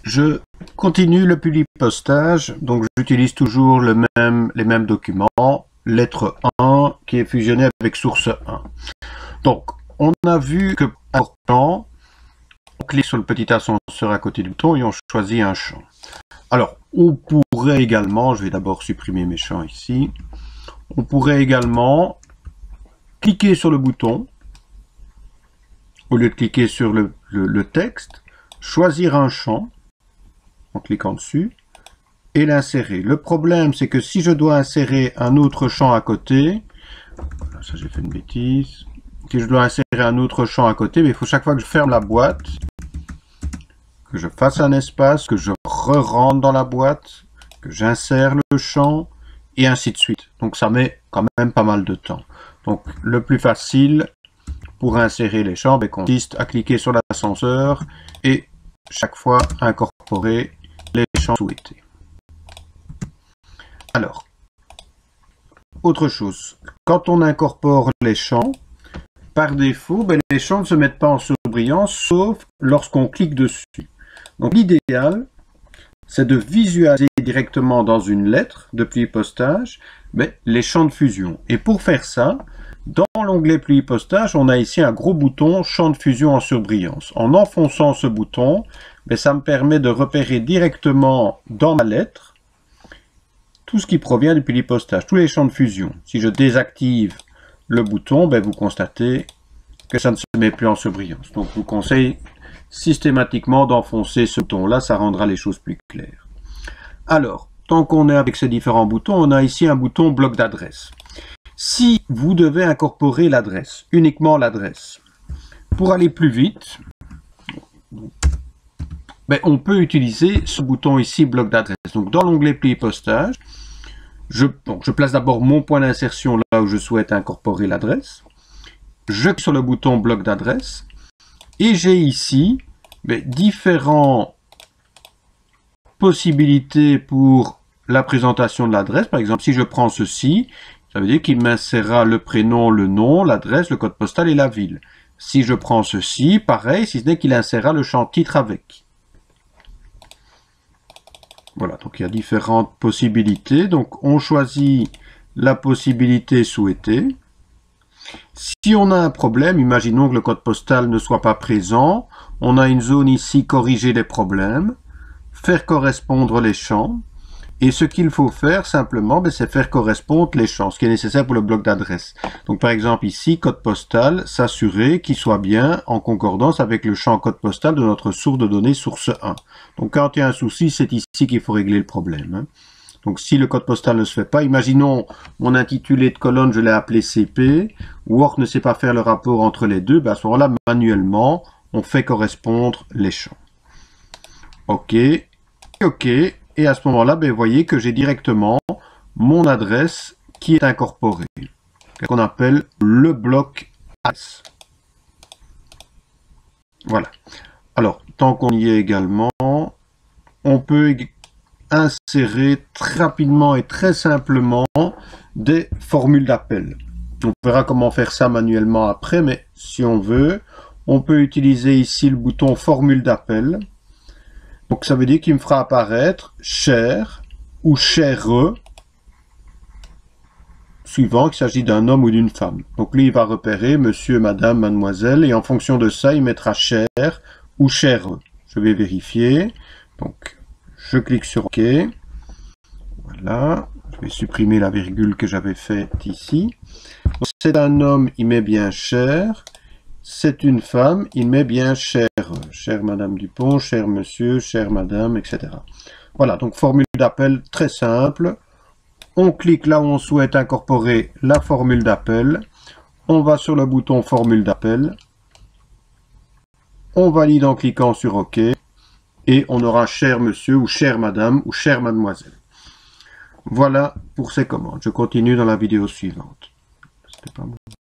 Je continue le publipostage, donc j'utilise toujours les mêmes documents, lettre 1 qui est fusionnée avec source 1. Donc, on a vu que par champ, on clique sur le petit ascenseur à côté du bouton et on choisit un champ. Alors, on pourrait également, je vais d'abord supprimer mes champs ici, on pourrait également cliquer sur le bouton, au lieu de cliquer sur le texte, choisir un champ, en cliquant dessus, et l'insérer. Le problème, c'est que si je dois insérer un autre champ à côté, ça j'ai fait une bêtise, si je dois insérer un autre champ à côté, mais il faut chaque fois que je ferme la boîte, que je fasse un espace, que je re-rentre dans la boîte, que j'insère le champ, et ainsi de suite. Donc ça met quand même pas mal de temps. Donc le plus facile pour insérer les champs consiste à cliquer sur l'ascenseur et chaque fois incorporer les champs souhaités. Alors, autre chose, quand on incorpore les champs, par défaut, les champs ne se mettent pas en surbrillance, sauf lorsqu'on clique dessus. Donc l'idéal, c'est de visualiser directement dans une lettre de publipostage les champs de fusion. Et pour faire ça, dans l'onglet publipostage, on a ici un gros bouton champ de fusion en surbrillance. En enfonçant ce bouton, ça me permet de repérer directement dans ma lettre tout ce qui provient du publipostage, tous les champs de fusion. Si je désactive le bouton, vous constatez que ça ne se met plus en surbrillance. Donc je vous conseille systématiquement d'enfoncer ce bouton-là, ça rendra les choses plus claires. Alors, tant qu'on est avec ces différents boutons, on a ici un bouton bloc d'adresse. Si vous devez incorporer l'adresse, uniquement l'adresse, pour aller plus vite, on peut utiliser ce bouton ici, bloc d'adresse. Donc dans l'onglet publipostage, je place d'abord mon point d'insertion là où je souhaite incorporer l'adresse. Je clique sur le bouton bloc d'adresse et j'ai ici différentes possibilités pour la présentation de l'adresse. Par exemple, si je prends ceci, ça veut dire qu'il m'insérera le prénom, le nom, l'adresse, le code postal et la ville. Si je prends ceci, pareil, si ce n'est qu'il insérera le champ titre avec. Voilà, donc il y a différentes possibilités. Donc on choisit la possibilité souhaitée. Si on a un problème, imaginons que le code postal ne soit pas présent, on a une zone ici, corriger les problèmes, faire correspondre les champs. Et ce qu'il faut faire simplement, c'est faire correspondre les champs, ce qui est nécessaire pour le bloc d'adresse. Donc par exemple ici, code postal, s'assurer qu'il soit bien en concordance avec le champ code postal de notre source de données source 1. Donc quand il y a un souci, c'est ici qu'il faut régler le problème. Donc si le code postal ne se fait pas, imaginons mon intitulé de colonne, je l'ai appelé CP, Word ne sait pas faire le rapport entre les deux, à ce moment-là, manuellement, on fait correspondre les champs. OK, OK. Et à ce moment-là, vous voyez que j'ai directement mon adresse qui est incorporée, qu'on appelle le bloc adresse. Voilà. Alors, tant qu'on y est également, on peut insérer très rapidement et très simplement des formules d'appel. On verra comment faire ça manuellement après, mais si on veut, on peut utiliser ici le bouton formule d'appel. Donc ça veut dire qu'il me fera apparaître cher ou chère, suivant qu'il s'agit d'un homme ou d'une femme. Donc lui, il va repérer monsieur, madame, mademoiselle, et en fonction de ça, il mettra cher ou chère. Je vais vérifier. Donc je clique sur OK. Voilà. Je vais supprimer la virgule que j'avais faite ici. C'est un homme, il met bien cher. C'est une femme, il met bien chère. Chère Madame Dupont, cher Monsieur, chère Madame, etc. Voilà, donc formule d'appel très simple. On clique là où on souhaite incorporer la formule d'appel. On va sur le bouton formule d'appel. On valide en cliquant sur OK. Et on aura cher Monsieur ou chère Madame ou chère Mademoiselle. Voilà pour ces commandes. Je continue dans la vidéo suivante. C'était pas bon.